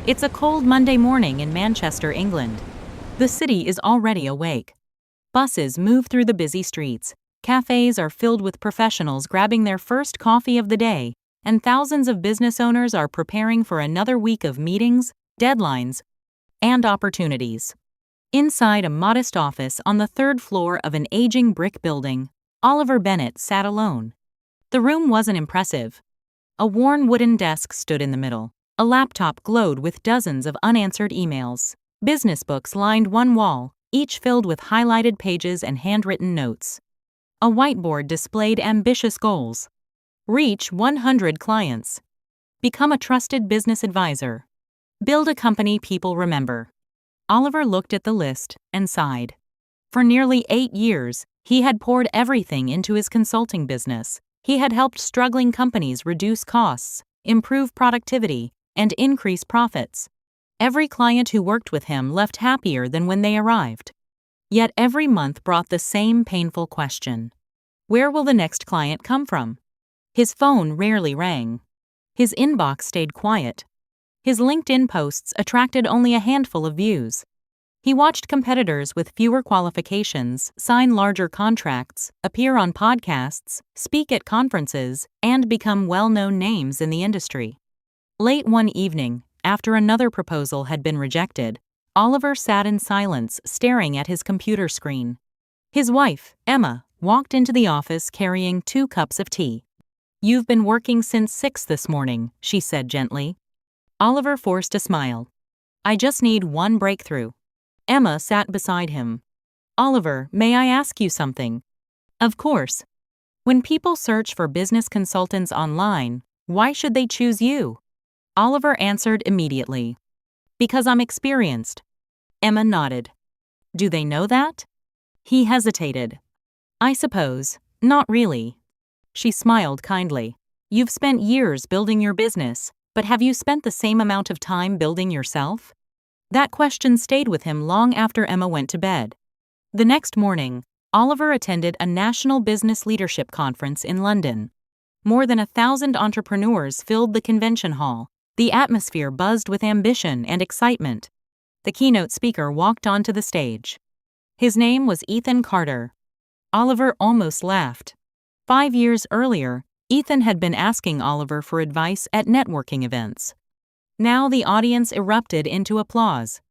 It's a cold Monday morning in Manchester, England. The city is already awake. Buses move through the busy streets, cafes are filled with professionals grabbing their first coffee of the day, and thousands of business owners are preparing for another week of meetings, deadlines, and opportunities. Inside a modest office on the third floor of an aging brick building, Oliver Bennett sat alone. The room wasn't impressive. A worn wooden desk stood in the middle. A laptop glowed with dozens of unanswered emails. Business books lined one wall, each filled with highlighted pages and handwritten notes. A whiteboard displayed ambitious goals. Reach 100 clients. Become a trusted business advisor. Build a company people remember. Oliver looked at the list and sighed. For nearly 8 years, he had poured everything into his consulting business. He had helped struggling companies reduce costs, improve productivity, and increase profits. Every client who worked with him left happier than when they arrived. Yet every month brought the same painful question. Where will the next client come from? His phone rarely rang. His inbox stayed quiet. His LinkedIn posts attracted only a handful of views. He watched competitors with fewer qualifications sign larger contracts, appear on podcasts, speak at conferences, and become well-known names in the industry. Late one evening, after another proposal had been rejected, Oliver sat in silence, staring at his computer screen. His wife, Emma, walked into the office carrying 2 cups of tea. "You've been working since 6 this morning," she said gently. Oliver forced a smile. "I just need one breakthrough." Emma sat beside him. "Oliver, may I ask you something?" "Of course." "When people search for business consultants online, why should they choose you?" Oliver answered immediately. "Because I'm experienced." Emma nodded. "Do they know that?" He hesitated. "I suppose, not really." She smiled kindly. "You've spent years building your business, but have you spent the same amount of time building yourself?" That question stayed with him long after Emma went to bed. The next morning, Oliver attended a national business leadership conference in London. More than 1,000 entrepreneurs filled the convention hall. The atmosphere buzzed with ambition and excitement. The keynote speaker walked onto the stage. His name was Ethan Carter. Oliver almost laughed. 5 years earlier, Ethan had been asking Oliver for advice at networking events. Now the audience erupted into applause.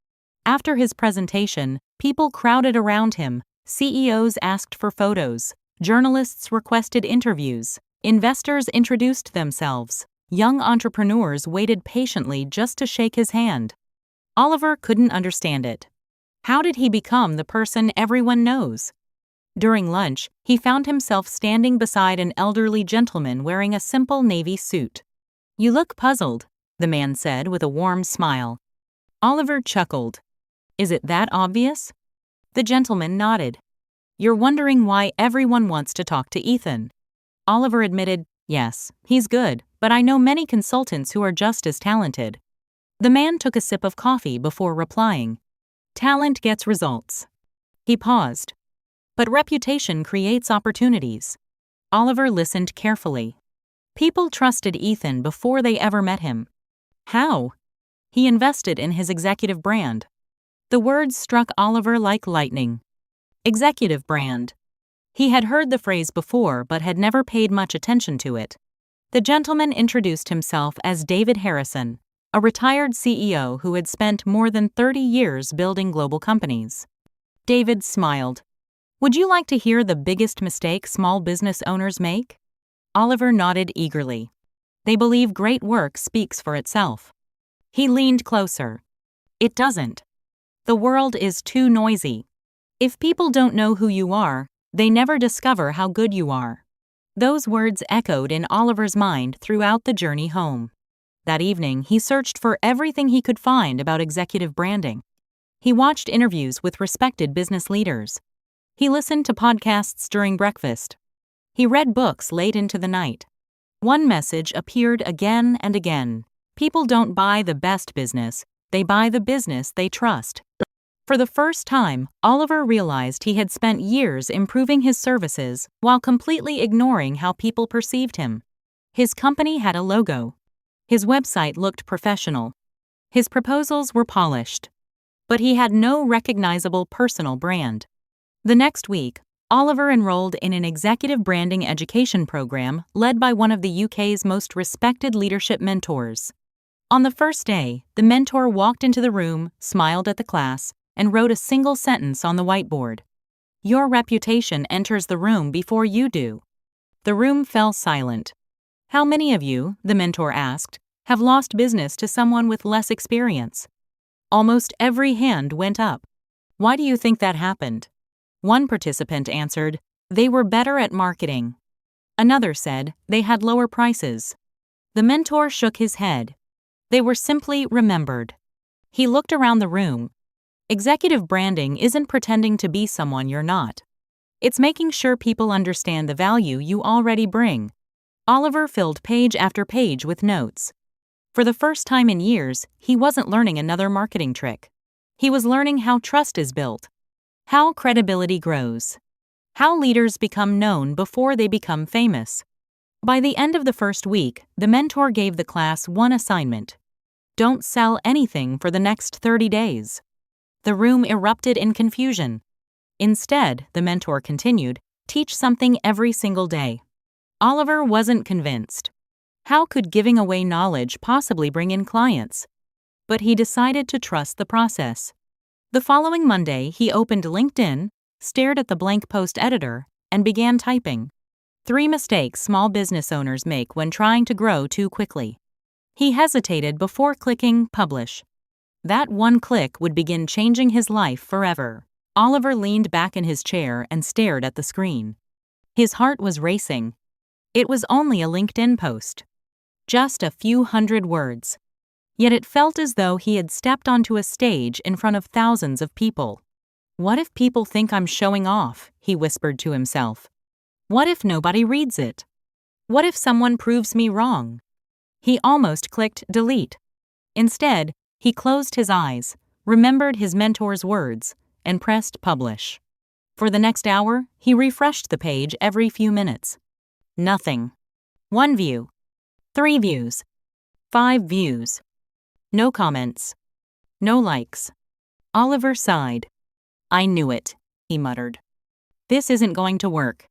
After his presentation, people crowded around him, CEOs asked for photos, journalists requested interviews, investors introduced themselves. Young entrepreneurs waited patiently just to shake his hand. Oliver couldn't understand it. How did he become the person everyone knows? During lunch, he found himself standing beside an elderly gentleman wearing a simple navy suit. "You look puzzled," the man said with a warm smile. Oliver chuckled. "Is it that obvious?" The gentleman nodded. "You're wondering why everyone wants to talk to Ethan." Oliver admitted, "Yes, he's good, but I know many consultants who are just as talented." The man took a sip of coffee before replying. "Talent gets results." He paused. "But reputation creates opportunities." Oliver listened carefully. People trusted Ethan before they ever met him. How? He invested in his executive brand. The words struck Oliver like lightning. Executive brand. He had heard the phrase before but had never paid much attention to it. The gentleman introduced himself as David Harrison, a retired CEO who had spent more than 30 years building global companies. David smiled. "Would you like to hear the biggest mistake small business owners make?" Oliver nodded eagerly. "They believe great work speaks for itself." He leaned closer. "It doesn't. The world is too noisy. If people don't know who you are, they never discover how good you are." Those words echoed in Oliver's mind throughout the journey home. That evening, he searched for everything he could find about executive branding. He watched interviews with respected business leaders. He listened to podcasts during breakfast. He read books late into the night. One message appeared again and again. People don't buy the best business, they buy the business they trust. For the first time, Oliver realized he had spent years improving his services while completely ignoring how people perceived him. His company had a logo. His website looked professional. His proposals were polished, but he had no recognizable personal brand. The next week, Oliver enrolled in an executive branding education program led by one of the UK's most respected leadership mentors. On the first day, the mentor walked into the room, smiled at the class, and wrote a single sentence on the whiteboard. "Your reputation enters the room before you do." The room fell silent. "How many of you," the mentor asked, "have lost business to someone with less experience?" Almost every hand went up. "Why do you think that happened?" One participant answered, "They were better at marketing." Another said, "They had lower prices." The mentor shook his head. They were simply remembered. He looked around the room. Executive branding isn't pretending to be someone you're not. It's making sure people understand the value you already bring. Oliver filled page after page with notes. For the first time in years, he wasn't learning another marketing trick. He was learning how trust is built, how credibility grows, how leaders become known before they become famous. By the end of the first week, the mentor gave the class one assignment: don't sell anything for the next 30 days. The room erupted in confusion. Instead, the mentor continued, teach something every single day. Oliver wasn't convinced. How could giving away knowledge possibly bring in clients? But he decided to trust the process. The following Monday, he opened LinkedIn, stared at the blank post editor, and began typing. 3 mistakes small business owners make when trying to grow too quickly. He hesitated before clicking publish. That one click would begin changing his life forever. Oliver leaned back in his chair and stared at the screen. His heart was racing. It was only a LinkedIn post. Just a few hundred words. Yet it felt as though he had stepped onto a stage in front of thousands of people. What if people think I'm showing off? He whispered to himself. What if nobody reads it? What if someone proves me wrong? He almost clicked delete. Instead, he closed his eyes, remembered his mentor's words, and pressed publish. For the next hour, he refreshed the page every few minutes. Nothing. 1 view. 3 views. 5 views. No comments. No likes. Oliver sighed. I knew it, he muttered. This isn't going to work.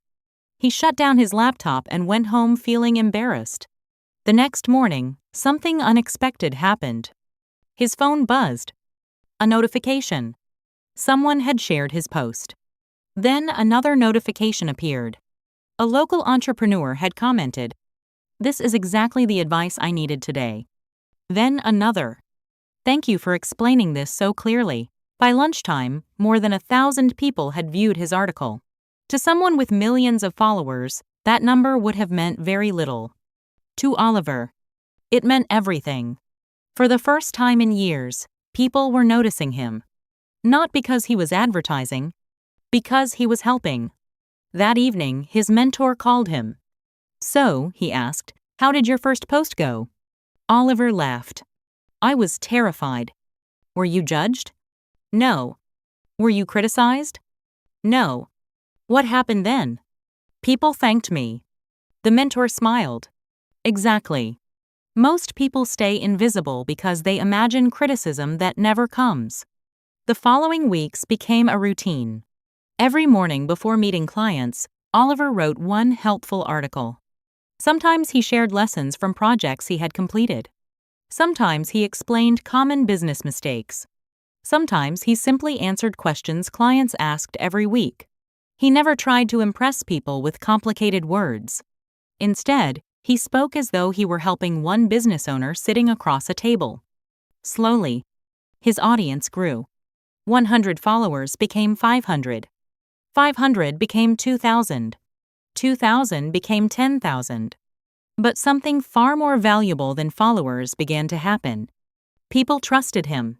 He shut down his laptop and went home feeling embarrassed. The next morning, something unexpected happened. His phone buzzed. A notification. Someone had shared his post. Then another notification appeared. A local entrepreneur had commented, "This is exactly the advice I needed today." Then another. "Thank you for explaining this so clearly." By lunchtime, more than 1,000 people had viewed his article. To someone with millions of followers, that number would have meant very little. To Oliver, it meant everything. For the first time in years, people were noticing him. Not because he was advertising, because he was helping. That evening, his mentor called him. "So," he asked, "how did your first post go?" Oliver laughed. "I was terrified." "Were you judged?" "No." "Were you criticized?" "No." "What happened then?" "People thanked me." The mentor smiled. Exactly. Most people stay invisible because they imagine criticism that never comes. The following weeks became a routine. Every morning before meeting clients, Oliver wrote one helpful article. Sometimes he shared lessons from projects he had completed. Sometimes he explained common business mistakes. Sometimes he simply answered questions clients asked every week. He never tried to impress people with complicated words. Instead, he spoke as though he were helping one business owner sitting across a table. Slowly, his audience grew. 100 followers became 500. 500 became 2,000. 2,000 became 10,000. But something far more valuable than followers began to happen. People trusted him.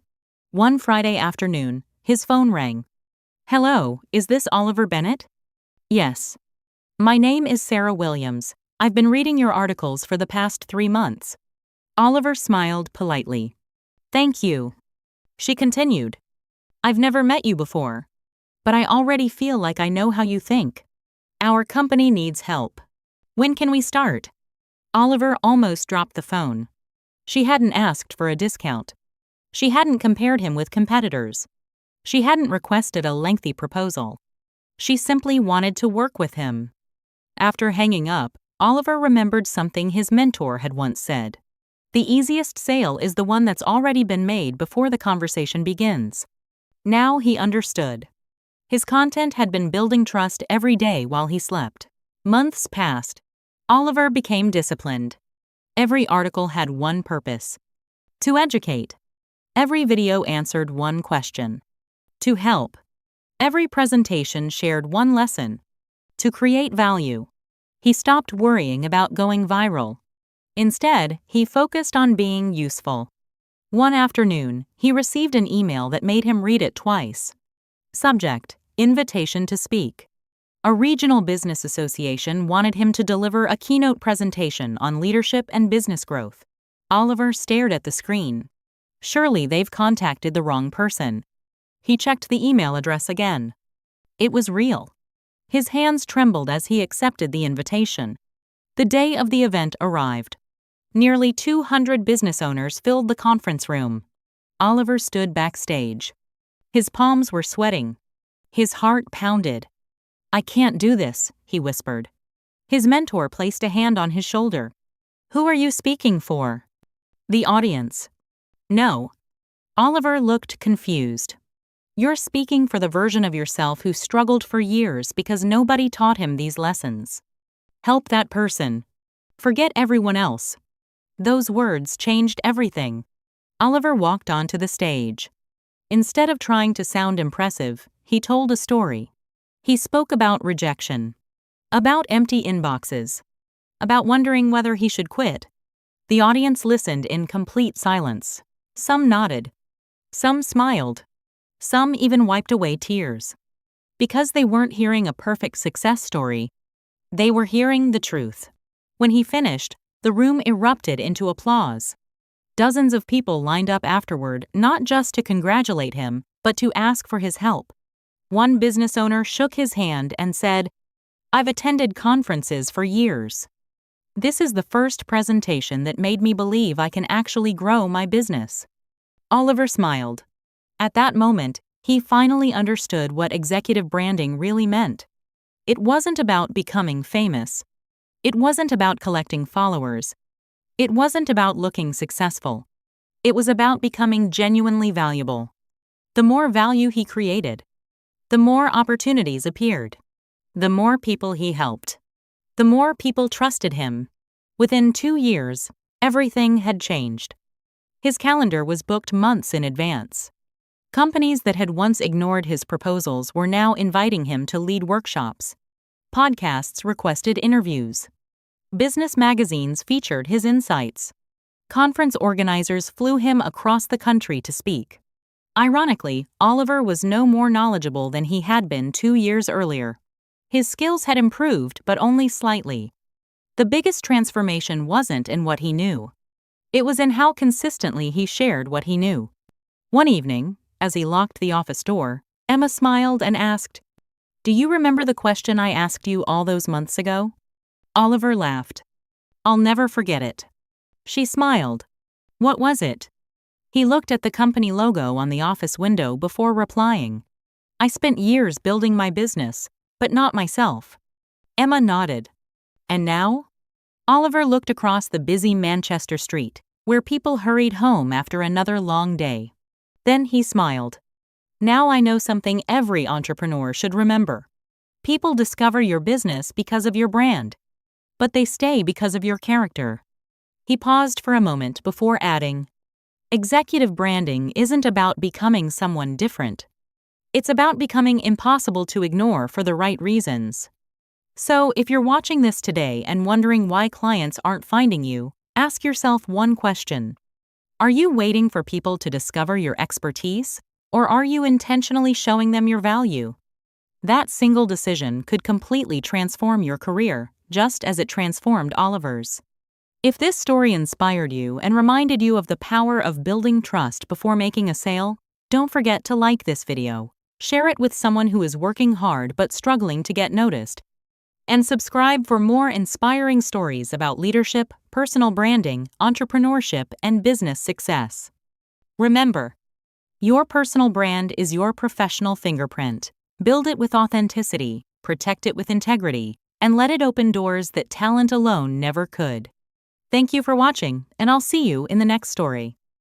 One Friday afternoon, his phone rang. "Hello, is this Oliver Bennett?" "Yes." "My name is Sarah Williams. I've been reading your articles for the past 3 months." Oliver smiled politely. "Thank you." She continued, "I've never met you before, but I already feel like I know how you think. Our company needs help. When can we start?" Oliver almost dropped the phone. She hadn't asked for a discount. She hadn't compared him with competitors. She hadn't requested a lengthy proposal. She simply wanted to work with him. After hanging up, Oliver remembered something his mentor had once said. The easiest sale is the one that's already been made before the conversation begins. Now he understood. His content had been building trust every day while he slept. Months passed. Oliver became disciplined. Every article had one purpose: to educate. Every video answered one question: to help. Every presentation shared one lesson: to create value. He stopped worrying about going viral. Instead, he focused on being useful. One afternoon, he received an email that made him read it twice. Subject: Invitation to speak. A regional business association wanted him to deliver a keynote presentation on leadership and business growth. Oliver stared at the screen. Surely they've contacted the wrong person. He checked the email address again. It was real. His hands trembled as he accepted the invitation. The day of the event arrived. Nearly 200 business owners filled the conference room. Oliver stood backstage. His palms were sweating. His heart pounded. "I can't do this," he whispered. His mentor placed a hand on his shoulder. "Who are you speaking for?" "The audience." "No." Oliver looked confused. "You're speaking for the version of yourself who struggled for years because nobody taught him these lessons. Help that person. Forget everyone else." Those words changed everything. Oliver walked onto the stage. Instead of trying to sound impressive, he told a story. He spoke about rejection, about empty inboxes, about wondering whether he should quit. The audience listened in complete silence. Some nodded. Some smiled. Some even wiped away tears. Because they weren't hearing a perfect success story, they were hearing the truth. When he finished, the room erupted into applause. Dozens of people lined up afterward, not just to congratulate him, but to ask for his help. One business owner shook his hand and said, "I've attended conferences for years. This is the first presentation that made me believe I can actually grow my business." Oliver smiled. At that moment, he finally understood what executive branding really meant. It wasn't about becoming famous. It wasn't about collecting followers. It wasn't about looking successful. It was about becoming genuinely valuable. The more value he created, the more opportunities appeared. The more people he helped, the more people trusted him. Within 2 years, everything had changed. His calendar was booked months in advance. Companies that had once ignored his proposals were now inviting him to lead workshops. Podcasts requested interviews. Business magazines featured his insights. Conference organizers flew him across the country to speak. Ironically, Oliver was no more knowledgeable than he had been 2 years earlier. His skills had improved, but only slightly. The biggest transformation wasn't in what he knew. It was in how consistently he shared what he knew. One evening, as he locked the office door, Emma smiled and asked, "Do you remember the question I asked you all those months ago?" Oliver laughed. "I'll never forget it." She smiled. "What was it?" He looked at the company logo on the office window before replying. "I spent years building my business, but not myself." Emma nodded. "And now?" Oliver looked across the busy Manchester street, where people hurried home after another long day. Then he smiled. "Now I know something every entrepreneur should remember. People discover your business because of your brand, but they stay because of your character." He paused for a moment before adding, "Executive branding isn't about becoming someone different. It's about becoming impossible to ignore for the right reasons." So, if you're watching this today and wondering why clients aren't finding you, ask yourself one question. Are you waiting for people to discover your expertise, or are you intentionally showing them your value? That single decision could completely transform your career, just as it transformed Oliver's. If this story inspired you and reminded you of the power of building trust before making a sale, don't forget to like this video, share it with someone who is working hard but struggling to get noticed, and subscribe for more inspiring stories about leadership, personal branding, entrepreneurship, and business success. Remember, your personal brand is your professional fingerprint. Build it with authenticity, protect it with integrity, and let it open doors that talent alone never could. Thank you for watching, and I'll see you in the next story.